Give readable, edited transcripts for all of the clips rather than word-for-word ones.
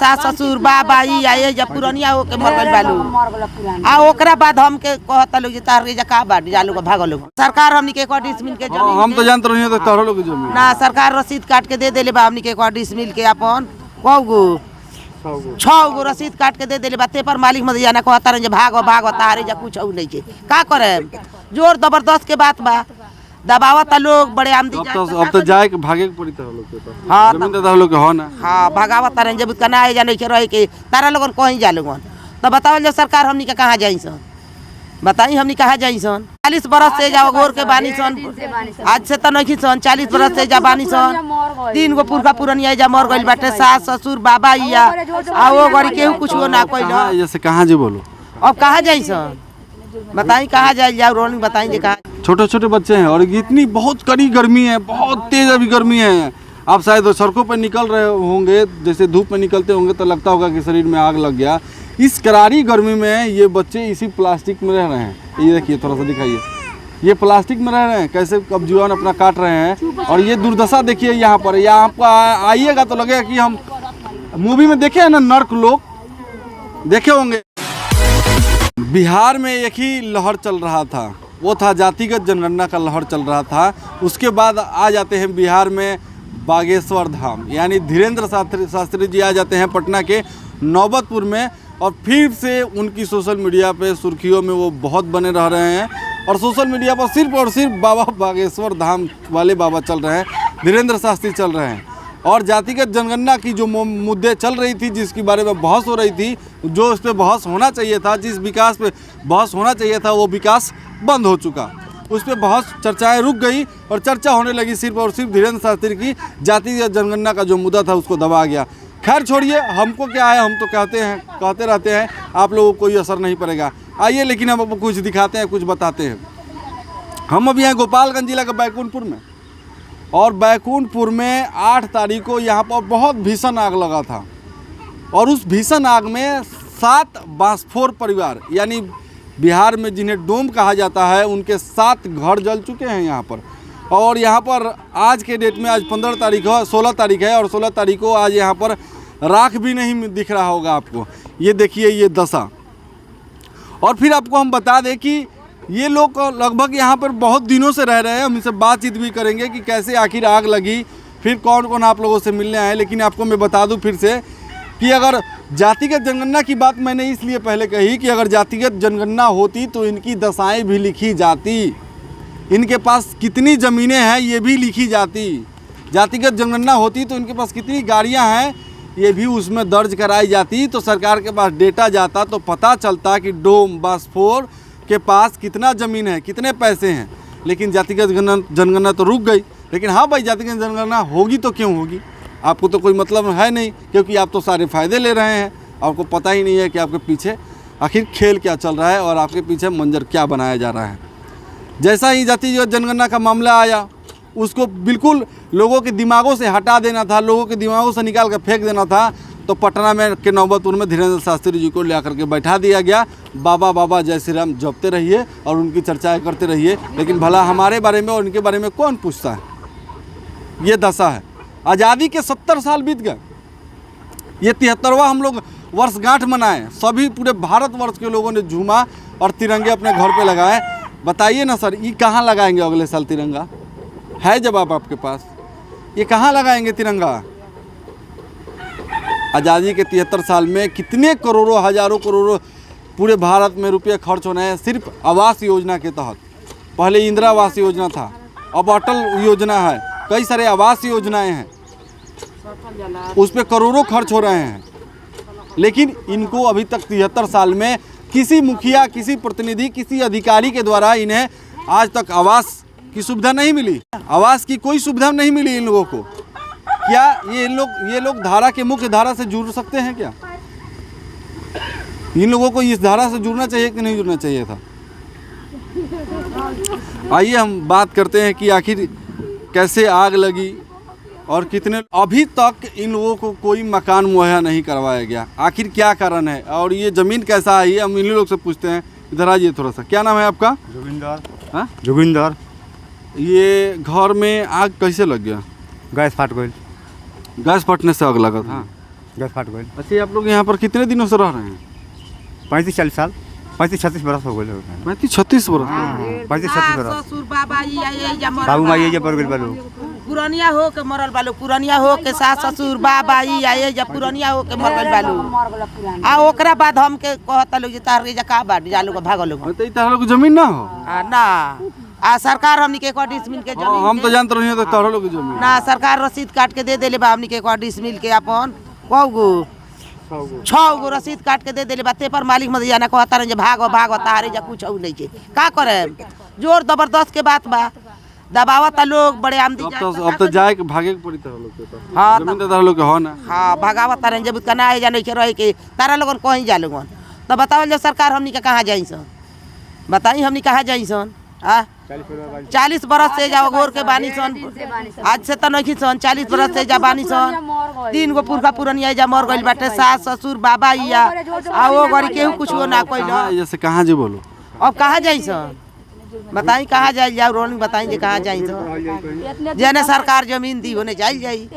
सास ससुर बाबा ई आए जब पुरनिया होके मर गइल बालू आ ओकरा बाद हम के कहता लोग जे तार के का बात जालू भागल लोग। सरकार हमनी के 1 डिसमिल के जमीन हम तो जानते रहिए तो तारो लोग जमीन ना सरकार रसीद काट के दे देले बा हमनी के 1 डिसमिल के अपन कौगो 6 गो रसीद काट के दे देले बा। ते पर मालिक मत जाना कहता रहे भागो तारे जा कुछ नहीं के का करे जोर जबरदस्त के बात बा दबावता लोग बड़े आमदी। अब तो जाए के भागे के पड़ी तारो लोग के पास। हां जमीन तो तारो लोग के हो ना। हां भगावता रहे जब कना है जाने के रहे के तारा लोगन कहीं जा लोगन तो बताओ जो सरकार हमनी के कहां जाई सन बताई हमनी कहां जाई सन। 40 बरस से जाओ गोर के बानी सन आज से तो नहीं सन 40 बरस से जा बानी सन 3 गो पुरखा पुरनिया जा मर गइल बाटे सास ससुर बाबा इया आ वो गरी केहू कुछ हो ना कोई ना। जैसे कहां जे बोलो अब कहां जाई सन बताई कहां जाई जाओ रोलिंग बताई जे कहां। छोटे छोटे बच्चे हैं और इतनी बहुत कड़ी गर्मी है बहुत तेज अभी गर्मी है। आप शायद सड़कों पर निकल रहे होंगे जैसे धूप में निकलते होंगे तो लगता होगा कि शरीर में आग लग गया। इस करारी गर्मी में ये बच्चे इसी प्लास्टिक में रह रहे हैं। ये देखिए थोड़ा सा दिखाइए ये प्लास्टिक में रह रहे हैं कैसे अब जीवन अपना काट रहे हैं। और ये दुर्दशा देखिए यहाँ पर यहाँ आपको आइएगा तो लगेगा कि हम मूवी में देखे हैं ना नर्क लोग देखे होंगे। बिहार में एक ही लहर चल रहा था वो था जातिगत जनगणना का लहर चल रहा था। उसके बाद आ जाते हैं बिहार में बागेश्वर धाम यानी धीरेन्द्र शास्त्री जी आ जाते हैं पटना के नौबतपुर में और फिर से उनकी सोशल मीडिया पे सुर्खियों में वो बहुत बने रह रहे हैं। और सोशल मीडिया पर सिर्फ और सिर्फ बाबा बागेश्वर धाम वाले बाबा चल रहे हैं धीरेन्द्र शास्त्री चल रहे हैं। और जातिगत जनगणना की जो मुद्दे चल रही थी जिसके बारे में बहस हो रही थी जो उस पर बहस होना चाहिए था जिस विकास पे बहस होना चाहिए था वो विकास बंद हो चुका। उस पर बहुत चर्चाएं रुक गई और चर्चा होने लगी सिर्फ और सिर्फ धीरेन्द्र शास्त्री की जातिगत जनगणना का जो मुद्दा था उसको दबा गया। खैर छोड़िए हमको क्या है हम तो कहते रहते हैं आप लोगों को कोई असर नहीं पड़ेगा। आइए लेकिन हम आपको कुछ दिखाते हैं कुछ बताते हैं। हम अभी हैं गोपालगंज जिला के बैकुंठपुर में और बैकुंठपुर में 8 तारीख को यहाँ पर बहुत भीषण आग लगा था और उस भीषण आग में 7 बांसफोर परिवार यानी बिहार में जिन्हें डोम कहा जाता है उनके 7 घर जल चुके हैं यहाँ पर। और यहाँ पर आज के डेट में आज 15 तारीख है 16 तारीख है और 16 तारीख को आज यहाँ पर राख भी नहीं दिख रहा होगा आपको। ये देखिए ये दशा। और फिर आपको हम बता दें कि ये लोग लगभग यहाँ पर बहुत दिनों से रह रहे हैं। हम इनसे बातचीत भी करेंगे कि कैसे आखिर आग लगी फिर कौन कौन आप लोगों से मिलने आए। लेकिन आपको मैं बता दूं फिर से कि अगर जातिगत जनगणना की बात मैंने इसलिए पहले कही कि अगर जातिगत जनगणना होती तो इनकी दशाएं भी लिखी जाती इनके पास कितनी ज़मीनें हैं ये भी लिखी जाती। जातिगत जनगणना होती तो इनके पास कितनी गाड़ियाँ हैं ये भी उसमें दर्ज कराई जाती तो सरकार के पास डेटा जाता तो पता चलता कि डोम बांसफोर के पास कितना ज़मीन है कितने पैसे हैं। लेकिन जातिगत जनगणना तो रुक गई। लेकिन हाँ भाई जातिगत जनगणना होगी तो क्यों होगी आपको तो कोई मतलब है नहीं क्योंकि आप तो सारे फ़ायदे ले रहे हैं। आपको पता ही नहीं है कि आपके पीछे आखिर खेल क्या चल रहा है और आपके पीछे मंजर क्या बनाया जा रहा है। जैसा ही जातिगत जनगणना का मामला आया उसको बिल्कुल लोगों के दिमागों से हटा देना था लोगों के दिमागों से निकाल कर फेंक देना था। तो पटना में के नौबतपुर में धीरेन्द्र शास्त्री जी को ले आकर के बैठा दिया गया। बाबा बाबा जय श्री राम जपते रहिए और उनकी चर्चाएं करते रहिए। लेकिन भला हमारे बारे में और उनके बारे में कौन पूछता है। ये दशा है। आज़ादी के 70 साल बीत गए। ये 73वां हम लोग वर्षगांठ मनाए। सभी पूरे भारतवर्ष के लोगों ने झूमा और तिरंगे अपने घर पे लगाए। बताइए ना सर ये कहाँ लगाएंगे अगले साल तिरंगा है जवाब आपके पास ये कहाँ लगाएंगे तिरंगा। आज़ादी के 73 साल में कितने करोड़ों हजारों करोड़ों पूरे भारत में रुपये खर्च होने हैं सिर्फ आवास योजना के तहत। पहले इंदिरा आवास योजना था अब अटल योजना है कई सारे आवास योजनाएं हैं उस पर करोड़ों खर्च हो रहे हैं। लेकिन इनको अभी तक 73 साल में किसी मुखिया किसी प्रतिनिधि किसी अधिकारी के द्वारा इन्हें आज तक आवास की सुविधा नहीं मिली। आवास की कोई सुविधा नहीं मिली इन लोगों को। क्या ये लोग धारा के मुख्य धारा से जुड़ सकते हैं क्या। इन लोगों को इस धारा से जुड़ना चाहिए कि नहीं जुड़ना चाहिए था। आइए हम बात करते हैं कि आखिर कैसे आग लगी और कितने अभी तक इन लोगों को कोई मकान मुहैया नहीं करवाया गया। आखिर क्या कारण है और ये ज़मीन कैसा है ये हम इन लोग से पूछते हैं। इधर आइए थोड़ा सा। क्या नाम है आपका। जोगिंदर। हाँ जोगिंदर। ये घर में आग कैसे लग गया। गैस फट गई। गैस फटने से आग लगा था। गैस फाट गई। अच्छा, आप लोग यहाँ पर कितने दिनों से रह रहे हैं? 35-40 साल, 35-36 बरस हो गए। 35-36 वर्ष। 35-36 बरस। ससुर बाबा बाबू माई ये पर गइल बालू। पुरानिया हो के मरल बालू, पुरानिया हो के सास ससुर बाबा ई आए जब पुरानिया हो के मर गइल बालू। आ ओकरा बाद हम के कहता लोग जे तार के का बाट जालू के भागल लोग। तो तारा लोग जमीन ना हो? ना आ सरकार हमनी के 1 डिसमिल के जमीन हम तो जानते रहिए तो तारा लोग जमीन ना सरकार रसीद काट के दे देले बा हमनी के 1 डिसमिल के अपन कौगो 6 गो रसीद काट के दे देले बा। ते पर मालिक मत जाना कहता रहे जे भागो भागो तारे जा कुछ हो नहीं के का करे। जोर जबरदस्त के बात बा, दबावता लोग बड़े आमदी। अब तो जाए के भागे के पड़ी तारा लोग के। हाँ, जमीन तो तारा लोग के हो ना। हाँ भगावता रहे जब कना आए जाने के रहे के तारा लोगन कहीं जा लोगन। तो बताओ जो सरकार हमनी के कहाँ जाई सन, बताई हमनी कहाँ जाई सन। 40 बरस से जाओ गोर के बानी सन, आज से तो नहीं सन। 40 बरस से जा बानी सन। 3 गो पुरखा पुरनिया जा मर गइल बाटे, सास ससुर बाबा इया आ वो गरी केहू कुछ ना कइलो। जैसे कहाँ जे बोलो अब कहाँ जाई सन, बताई कहाँ जाई जाओ रोलिंग बताई जे कहाँ जाई सन। जेने सरकार जमीन दी होने जाई जाई।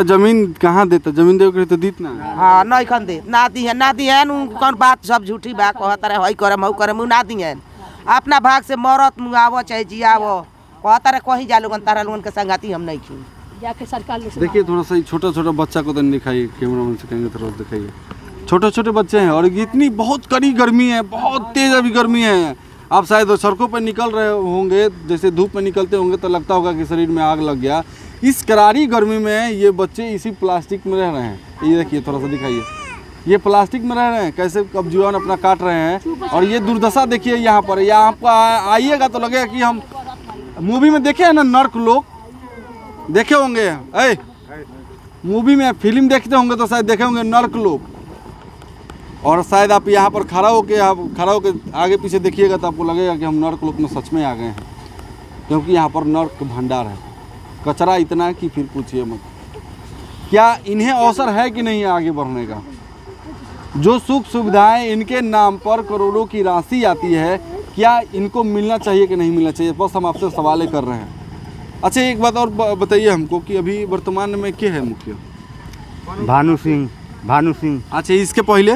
जमीन कहाँ देता? जमीन दे के तो दीत ना। हाँ नहीं खन दे ना दी है कौन बात सब झूठी बा कहता रहे हई करे मऊ करे मुँह ना दी है। अपना भाग से मरत मुआवो चाहे जियावो कहता रहे कहीं जा लोगन तारा लोगन के संगाती हम नहीं खी जाके सरकार। देखिए थोड़ा सा छोटा छोटा बच्चा को तो नहीं दिखाइए, कैमरामैन से कहेंगे थोड़ा दिखाइए। छोटे छोटे बच्चे हैं और इतनी बहुत कड़ी गर्मी है, बहुत तेज अभी गर्मी है। आप शायद सड़कों पर निकल रहे होंगे, जैसे धूप में निकलते होंगे तो लगता होगा कि शरीर में आग लग गया। इस करारी गर्मी में ये बच्चे इसी प्लास्टिक में रह रहे हैं। ये देखिए थोड़ा सा दिखाइए, ये प्लास्टिक में रह रहे हैं, कैसे कब जीवन अपना काट रहे हैं। और ये दुर्दशा देखिए यहाँ पर। यहाँ आपको आइएगा तो लगेगा कि हम मूवी में देखे हैं ना, नर्क लोग देखे होंगे। मूवी में फिल्म देखते होंगे तो शायद देखे होंगे नर्क लोग। और शायद आप यहाँ पर खड़ा होके आगे पीछे देखिएगा तो आपको लगेगा कि हम नर्क लोक में सच में आ गए हैं, क्योंकि यहाँ पर नर्क भंडार है। कचरा इतना है कि फिर पूछिए मत। क्या इन्हें अवसर है कि नहीं आगे बढ़ने का? जो सुख सुविधाएं इनके नाम पर करोड़ों की राशि आती है, क्या इनको मिलना चाहिए कि नहीं मिलना चाहिए? बस हम आपसे सवाल कर रहे हैं। अच्छा, एक बात और बताइए हमको कि अभी वर्तमान में क्या है मुखिया? भानु सिंह। अच्छा, इसके पहले?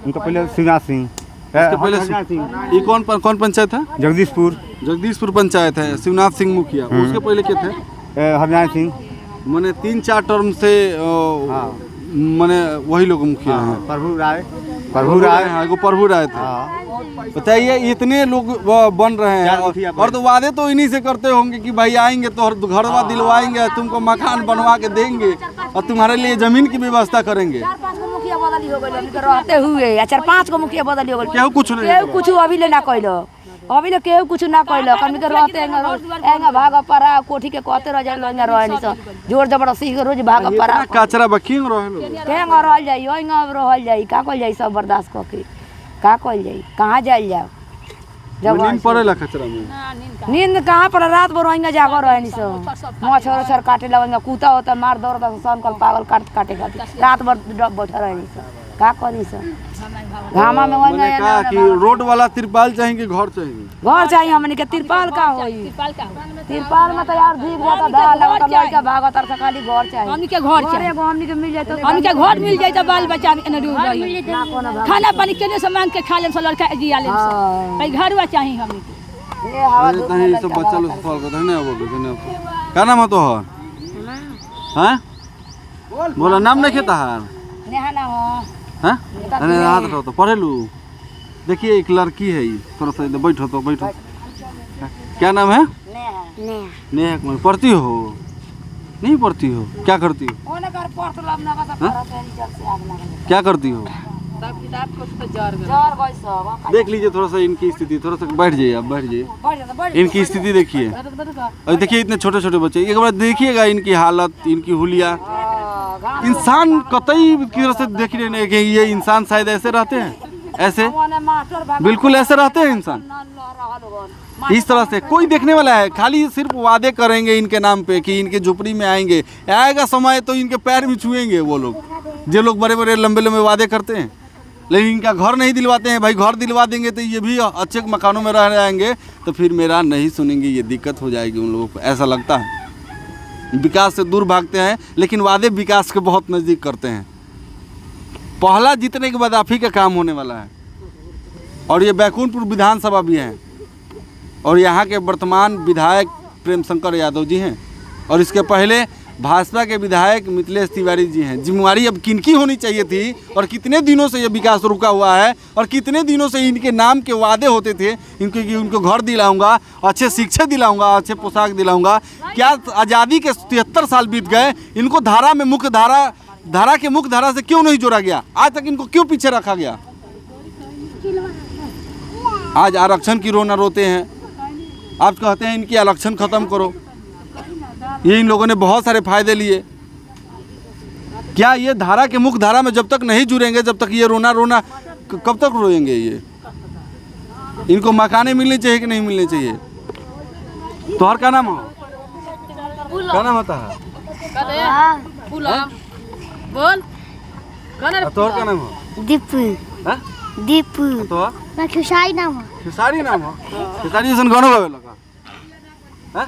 उनका पहले शिवनाथ सिंह। इसके पहले ये कौन पंचायत है? जगदीशपुर पंचायत है। शिवनाथ सिंह मुखिया। उसके पहले क्या थे? हरनारायण सिंह। मैंने 3-4 टर्म से मैंने वही लोग मुखिया हैं। प्रभु राय हाँ, वो प्रभु राय थे। बताइए इतने लोग बन रहे हैं और तो वादे तो इन्हीं से करते होंगे कि भाई आएंगे तो घरवा दिलवाएंगे, तुमको मकान बनवा के देंगे और तुम्हारे लिए जमीन की व्यवस्था करेंगे। 4-5 गो मुखिया बदली हो गइल रहते हुए, 4-5 गो मुखिया बदली हो गइल। केहू कुछ नहीं, केहू कुछ अभी ले ना कइलो, अभी ले केहू कुछ ना कइलो। कमी के रहते एंगा भाग परा कोठी के कहते रह जाइल एंगा रहनी स जोर जबरदस्ती के रोज भाग परा कचरा बकिंग रहलो केंगा रहल जाई ओंगा रहल जाई। का कइल जाई सब बर्दाश्त क के का कइल जाई? कहां जाइल जाओ जब नींद पड़ेला कचरा में? नींद कहां पर? रात भर ओंगा जागो रहनी स मच्छर काटे लगेंगा, कुत्ता होता मार दौड़ता सन कल पागल काटे खातिर रात भर बैठा रहनी स। का करी स घामा में ओंगा मैंने कहा कि रोड वाला तिरपाल चाहिए, घर चाहिए। घर चाहिए हमनी के। तिरपाल का होई? तिरपाल में तो यार धीक जाता धा लगता लड़का भागत और खाली घर चाहिए। हमनी के घर चाहिए, एगो हमनी के मिल जाए तो हमनी के घर मिल जाए तो बाल बच्चा ने रूह रही, खाना पानी केने से मांग के खा ले सब लड़का जिया ले सब। भाई घरवा चाहिए हमनी के। ये हवा नहीं सब बच्चा लोग सवाल करते हैं ना। बोलो क्या नाम है तोहर? हैं बोला नाम नहीं खेता है? नेहा ना हो हाँ? अरे हाथ रहो तो पढ़े लू। देखिए एक लड़की है, ये थोड़ा सा बैठो तो बैठो। क्या नाम है? नेहा कुमार। पढ़ती हो? नहीं पढ़ती हो? क्या करती हो? क्या करती हो? देख लीजिए थोड़ा सा इनकी स्थिति, थोड़ा सा बैठ जाइए आप, बैठ जाइए। इनकी स्थिति देखिए, और देखिए इतने छोटे छोटे बच्चे। एक बार देखिएगा इनकी हालत, इनकी हुलिया। इंसान कतई की तरह से देख रहे हैं कि ये इंसान शायद ऐसे रहते हैं, ऐसे बिल्कुल ऐसे रहते हैं इंसान। इस तरह से कोई देखने वाला है? खाली सिर्फ वादे करेंगे इनके नाम पे कि इनके झोपड़ी में आएंगे, आएगा समय तो इनके पैर भी छुएंगे वो लोग, जो लोग बड़े बड़े लंबे लंबे वादे करते हैं। लेकिन इनका घर नहीं दिलवाते हैं। भाई घर दिलवा देंगे तो ये भी अच्छे मकानों में रह जाएंगे, तो फिर मेरा नहीं सुनेंगे, ये दिक्कत हो जाएगी उन लोगों को, ऐसा लगता है। विकास से दूर भागते हैं, लेकिन वादे विकास के बहुत नज़दीक करते हैं। पहला जीतने के बाद आप ही का काम होने वाला है। और ये बैकुंठपुर विधानसभा भी है और यहाँ के वर्तमान विधायक प्रेम शंकर यादव जी हैं और इसके पहले भाजपा के विधायक मिथिलेश तिवारी जी हैं। जिम्मेवारी अब किनकी होनी चाहिए थी और कितने दिनों से ये विकास रुका हुआ है और कितने दिनों से इनके नाम के वादे होते थे इनको कि उनको घर दिलाऊंगा, अच्छे शिक्षा दिलाऊंगा, अच्छे पोशाक दिलाऊंगा। क्या आज़ादी के 73 साल बीत गए, इनको धारा में मुख्य धारा के मुख्य धारा से क्यों नहीं जोड़ा गया? आज तक इनको क्यों पीछे रखा गया? आज आरक्षण की रोना रोते हैं, आप कहते हैं इनकी आरक्षण खत्म करो। ये इन लोगों ने बहुत सारे फायदे लिए। क्या ये धारा के मुख्य धारा में जब तक नहीं जुड़ेंगे, जब तक ये रोना कब तक रोएंगे? ये इनको मकाने मिलने चाहिए कि नहीं मिलने चाहिए? तोहर क्या नाम हो? क्या नाम होता है? बोल तोहर क्या नाम हो? दीपू। हाँ? दीपू। तो मैं खुशाई नाम है। खेसारी नाम हो? खेसारी जैसन गाना गावे लगा। हाँ?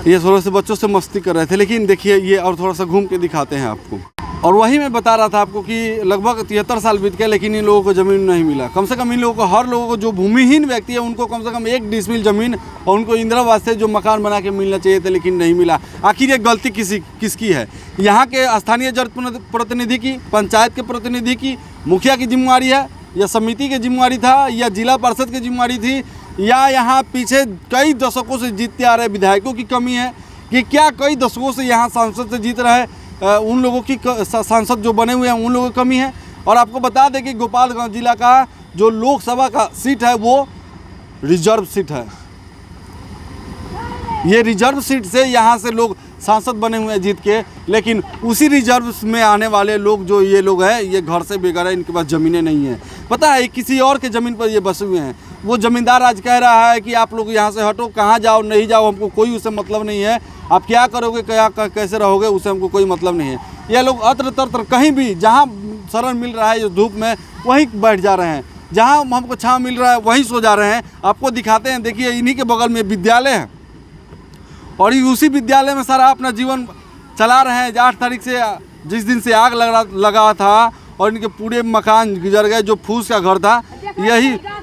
ये थोड़ा से बच्चों से मस्ती कर रहे थे, लेकिन देखिए ये और थोड़ा सा घूम के दिखाते हैं आपको। और वही मैं बता रहा था आपको कि लगभग 73 साल बीत गए, लेकिन इन लोगों को ज़मीन नहीं मिला। कम से कम इन लोगों को, हर लोगों को जो भूमिहीन व्यक्ति है उनको कम से कम 1 डिसमिल ज़मीन और उनको इंदिरा आवास से जो मकान बना के मिलना चाहिए था, लेकिन नहीं मिला। आखिर ये गलती किसकी है? यहाँ के स्थानीय जनप्रतिनिधि की, पंचायत के प्रतिनिधि की, मुखिया की जिम्मेवारी है, या समिति की जिम्मेवारी था, या जिला परिषद की जिम्मेवारी थी, या यहाँ पीछे कई दशकों से जीतते आ रहे विधायकों की कमी है कि क्या कई दशकों से यहाँ सांसद से जीत रहे उन लोगों की सांसद जो बने हुए हैं उन लोगों की कमी है? और आपको बता दें कि गोपालगंज जिला का जो लोकसभा का सीट है वो रिजर्व सीट है। ये रिजर्व सीट से यहाँ से लोग सांसद बने हुए हैं जीत के, लेकिन उसी रिजर्व में आने वाले लोग जो ये लोग हैं, ये घर से बेघर है, इनके पास ज़मीनें नहीं हैं। पता है किसी और के ज़मीन पर ये बसे हुए हैं। वो ज़मींदार आज कह रहा है कि आप लोग यहाँ से हटो, कहाँ जाओ नहीं जाओ हमको कोई उससे मतलब नहीं है, आप क्या करोगे, क्या कैसे रहोगे, उससे हमको कोई मतलब नहीं है। ये लोग अत्र तत्र कहीं भी जहाँ शरण मिल रहा है जो धूप में, वहीं बैठ जा रहे हैं, जहाँ हमको छाँव मिल रहा है वहीं सो जा रहे हैं। आपको दिखाते हैं, देखिए इन्हीं के बगल में विद्यालय है और ये उसी विद्यालय में सारा अपना जीवन चला रहे हैं। 8 तारीख से जिस दिन से आग लगा था और इनके पूरे मकान गुजर गए, जो फूस का घर था,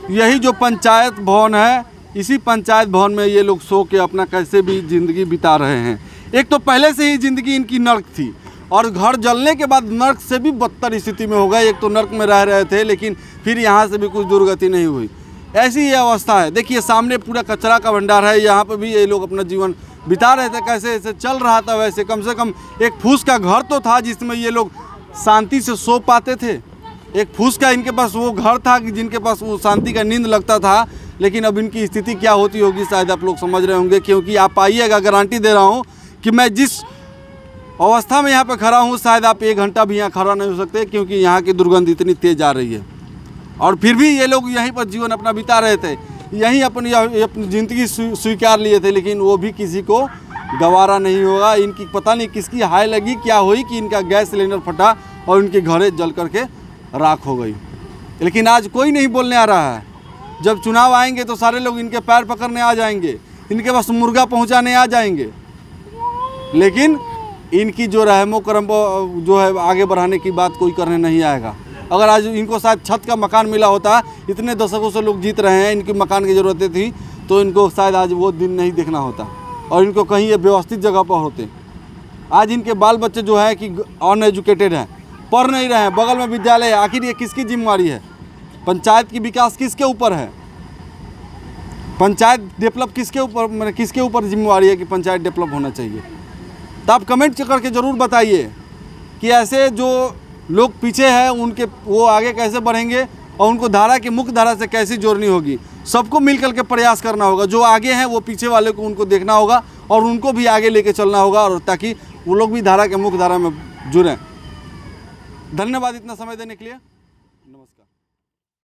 यही जो पंचायत भवन है, इसी पंचायत भवन में ये लोग सो के अपना कैसे भी ज़िंदगी बिता रहे हैं। एक तो पहले से ही ज़िंदगी इनकी नर्क थी और घर जलने के बाद नर्क से भी बदतर स्थिति में हो गए। एक तो नर्क में रह रहे थे, लेकिन फिर यहाँ से भी कुछ दुर्गति नहीं हुई। ऐसी ये अवस्था है। देखिए सामने पूरा कचरा का भंडार है, यहाँ पर भी ये लोग अपना जीवन बिता रहे थे। कैसे ऐसे चल रहा था वैसे, कम से कम एक फूस का घर तो था जिसमें ये लोग शांति से सो पाते थे। एक फूस का इनके पास वो घर था कि जिनके पास वो शांति का नींद लगता था। लेकिन अब इनकी स्थिति क्या होती होगी शायद आप लोग समझ रहे होंगे, क्योंकि आप आइएगा, गारंटी दे रहा हूँ कि मैं जिस अवस्था में यहाँ पर खड़ा हूँ शायद आप 1 घंटा भी यहाँ खड़ा नहीं हो सकते, क्योंकि यहाँ की दुर्गंध इतनी तेज आ रही है। और फिर भी ये लोग यहीं पर जीवन अपना बिता रहे थे, यहीं अपनी ज़िंदगी स्वीकार लिए थे, लेकिन वो भी किसी को गवारा नहीं होगा। इनकी पता नहीं किसकी हाय लगी, क्या हुई कि इनका गैस सिलेंडर फटा और इनके घरे जल करके राख हो गई। लेकिन आज कोई नहीं बोलने आ रहा है। जब चुनाव आएंगे तो सारे लोग इनके पैर पकड़ने आ जाएंगे, इनके पास मुर्गा पहुंचाने आ जाएंगे, लेकिन इनकी जो रहमो करम जो है आगे बढ़ाने की बात कोई करने नहीं आएगा। अगर आज इनको शायद छत का मकान मिला होता, इतने दशकों से लोग जीत रहे हैं, इनकी मकान की ज़रूरतें थी, तो इनको शायद आज वो दिन नहीं देखना होता और इनको कहीं ये व्यवस्थित जगह पर होते। आज इनके बाल बच्चे जो है कि अनएजुकेटेड हैं, पढ़ नहीं रहे हैं, बगल में विद्यालय है। आखिर ये किसकी जिम्मेवारी है? पंचायत की विकास किसके ऊपर है? पंचायत डेवलप किसके ऊपर, मतलब किसके ऊपर जिम्मेवारी है कि पंचायत डेवलप होना चाहिए? तो आप कमेंट करके ज़रूर बताइए कि ऐसे जो लोग पीछे हैं उनके वो आगे कैसे बढ़ेंगे और उनको धारा की मुख्य धारा से कैसे जोड़नी होगी। सबको मिलकर के प्रयास करना होगा। जो आगे हैं वो पीछे वाले को उनको देखना होगा और उनको भी आगे लेके चलना होगा, और ताकि वो लोग भी धारा के मुख्य धारा में जुड़ें। धन्यवाद इतना समय देने के लिए। नमस्कार।